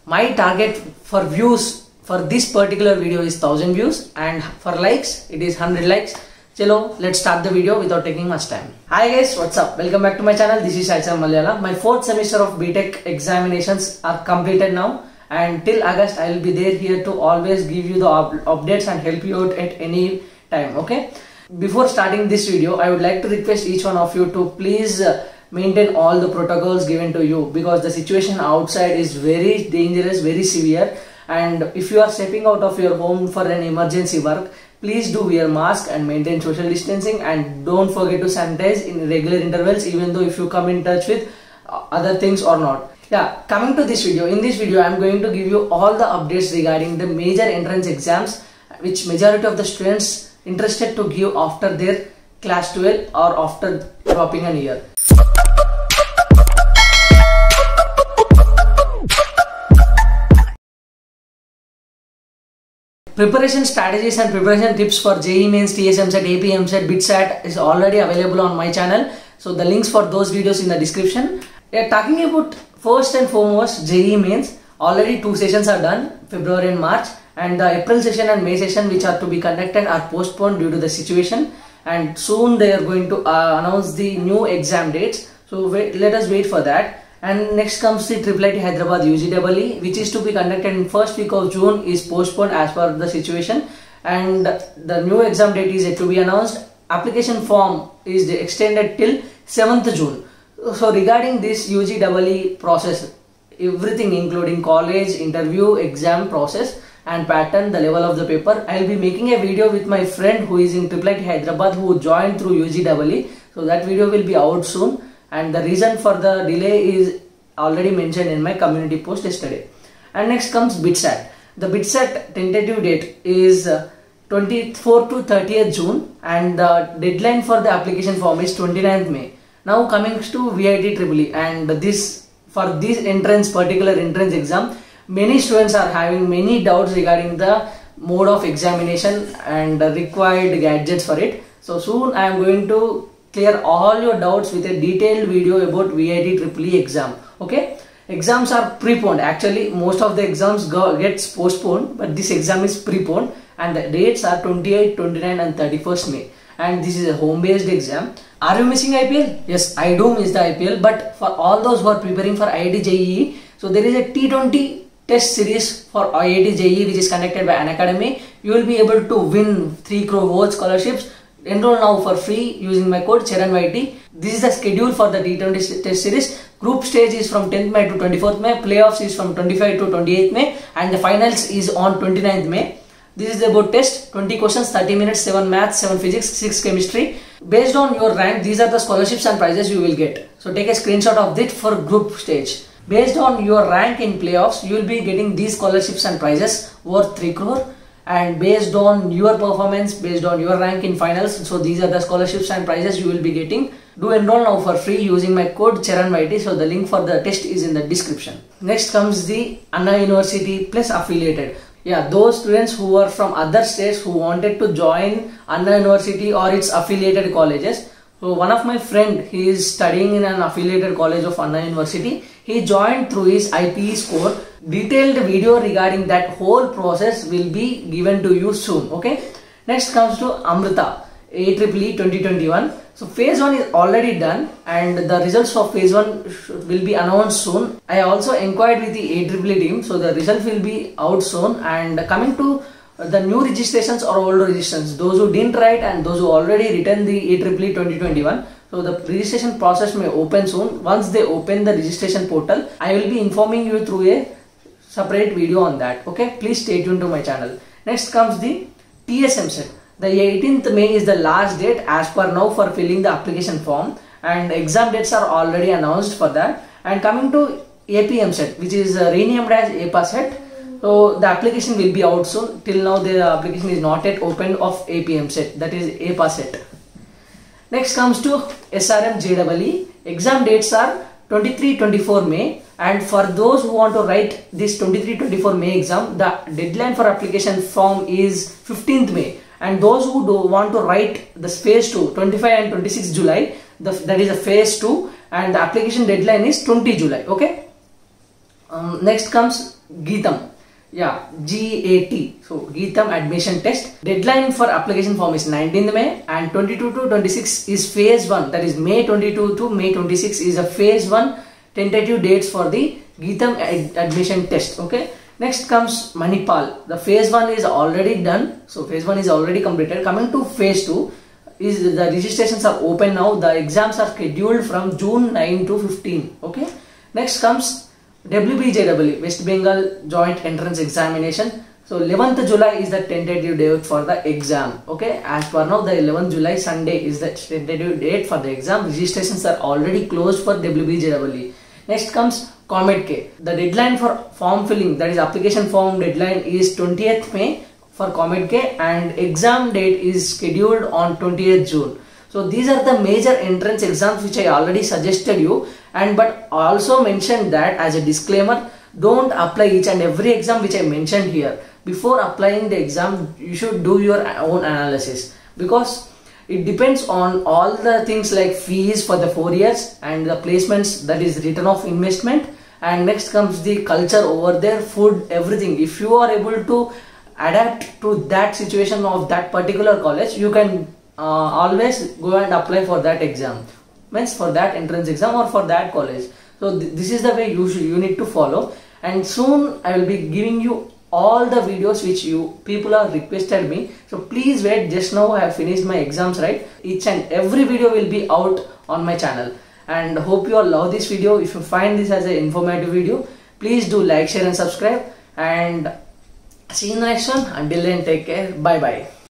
My target for views for this particular video is 1000 views, and for likes it is 100 likes. Chalo, let's start the video without taking much time. Hi guys, what's up? Welcome back to my channel. This is Sai Sam Malayala. My 4th semester of BTech examinations are completed now, and till August I will be here to always give you the updates and help you out at any time. Okay. Before starting this video, I would like to request each one of you to please maintain all the protocols given to you, because the situation outside is very dangerous, very severe, and if you are stepping out of your home for an emergency work, please do wear mask and maintain social distancing, and don't forget to sanitize in regular intervals, even though if you come in touch with other things or not. Yeah, coming to this video, in this video I am going to give you all the updates regarding the major entrance exams which majority of the students interested to give after their class 12 or after dropping an year. Preparation strategies and preparation tips for JEE Mains, TS EAMCET, AP EAMCET, BITSAT is already available on my channel. So the links for those videos in the description. Talking about first and foremost JEE Mains, already 2 sessions are done, February and March, and the April session and May session which are to be conducted are postponed due to the situation, and soon they are going to announce the new exam dates. So let us wait for that. And next comes the IIIT Hyderabad UGEE, which is to be conducted in first week of June, is postponed as per the situation, and the new exam date is yet to be announced. Application form is extended till 7th June. So regarding this UGEE process, everything including college, interview, exam process and pattern, the level of the paper, I will be making a video with my friend who is in IIIT Hyderabad who joined through UGEE. So that video will be out soon, and the reason for the delay is already mentioned in my community post yesterday. And next comes BITSAT. The BITSAT tentative date is 24th to 30th June, and the deadline for the application form is 29th May. Now coming to VIT EEE, and this for this particular entrance exam, many students are having many doubts regarding the mode of examination and the required gadgets for it. So soon I am going to clear all your doubts with a detailed video about VIT EEE exam. Okay, exams are preponed. Actually most of the exams gets postponed, but this exam is preponed, and the dates are 28, 29 and 31st May, and this is a home based exam. Are you missing IPL? Yes, I do miss the IPL, but for all those who are preparing for IIT JEE, so there is a T20 test series for IIT JEE which is conducted by Unacademy. You will be able to win 3 crore worth scholarships. Enroll now for free using my code CHERANYT. This is the schedule for the T20 test series. Group stage is from 10th May to 24th May. Playoffs is from 25 to 28th May. And the finals is on 29th May. This is about test. 20 questions, 30 minutes, 7 maths, 7 physics, 6 chemistry. Based on your rank, these are the scholarships and prizes you will get. So take a screenshot of it for group stage. Based on your rank in playoffs, you will be getting these scholarships and prizes worth 3 crore. And based on your performance, based on your rank in finals, so these are the scholarships and prizes you will be getting. Do enroll now for free using my code CHERANYT. So the link for the test is in the description. Next comes the Anna University plus affiliated. Yeah, those students who are from other states who wanted to join Anna University or its affiliated colleges. So one of my friend, he is studying in an affiliated college of Anna University. He joined through his IPE score. Detailed video regarding that whole process will be given to you soon. Okay. Next comes to Amrita AEEE 2021. So phase 1 is already done, and the results for phase 1 will be announced soon. I also inquired with the AEEE team, so the result will be out soon. And coming to the new registrations or old registrations, those who didn't write and those who already written the AEEE 2021, so the registration process may open soon. Once they open the registration portal, I will be informing you through a separate video on that. Okay, please stay tuned to my channel. Next comes the TS EAMCET. The 18th May is the last date as per now for filling the application form, and exam dates are already announced for that. And coming to AP EAMCET, which is renamed as APACET, so the application will be out soon. Till now the application is not yet opened of AP EAMCET, that is APACET. Next comes to SRM JEE. Exam dates are 23-24 May, and for those who want to write this 23-24 May exam, the deadline for application form is 15th May. And those who want to write the phase 2, 25 and 26 July, that is a phase 2, and the application deadline is 20 July. Okay. Next comes Geetam. Yeah, GAT. So Geetam admission test. Deadline for application form is 19th May and 22 to 26 is phase 1. That is May 22 to May 26 is a phase 1 tentative dates for the Geetam admission test. Okay. Next comes Manipal. The phase 1 is already done. So phase 1 is already completed. Coming to phase 2 is the registrations are open now. The exams are scheduled from June 9 to 15. Okay. Next comes WBJEE, West Bengal Joint Entrance Examination. So 11th July is the tentative date for the exam. Okay, as per now the 11th July Sunday is the tentative date for the exam. Registrations are already closed for WBJEE. Next comes COMEDK. The deadline for form filling, that is application form deadline, is 20th May for COMEDK and exam date is scheduled on 20th June. So these are the major entrance exams which I already suggested you, and but also mentioned that as a disclaimer, don't apply each and every exam which I mentioned here. Before applying the exam, you should do your own analysis, because it depends on all the things like fees for the 4 years and the placements, that is return of investment, and next comes the culture over there, food, everything. If you are able to adapt to that situation of that particular college, you can always go and apply for that exam, means for that entrance exam or for that college. So this is the way you need to follow, and soon I will be giving you all the videos which you people have requested me. So please wait, just now I have finished my exams, right? Each and every video will be out on my channel, and hope you all love this video. If you find this as an informative video, please do like, share and subscribe, and see you in the next one. Until then, take care. Bye bye.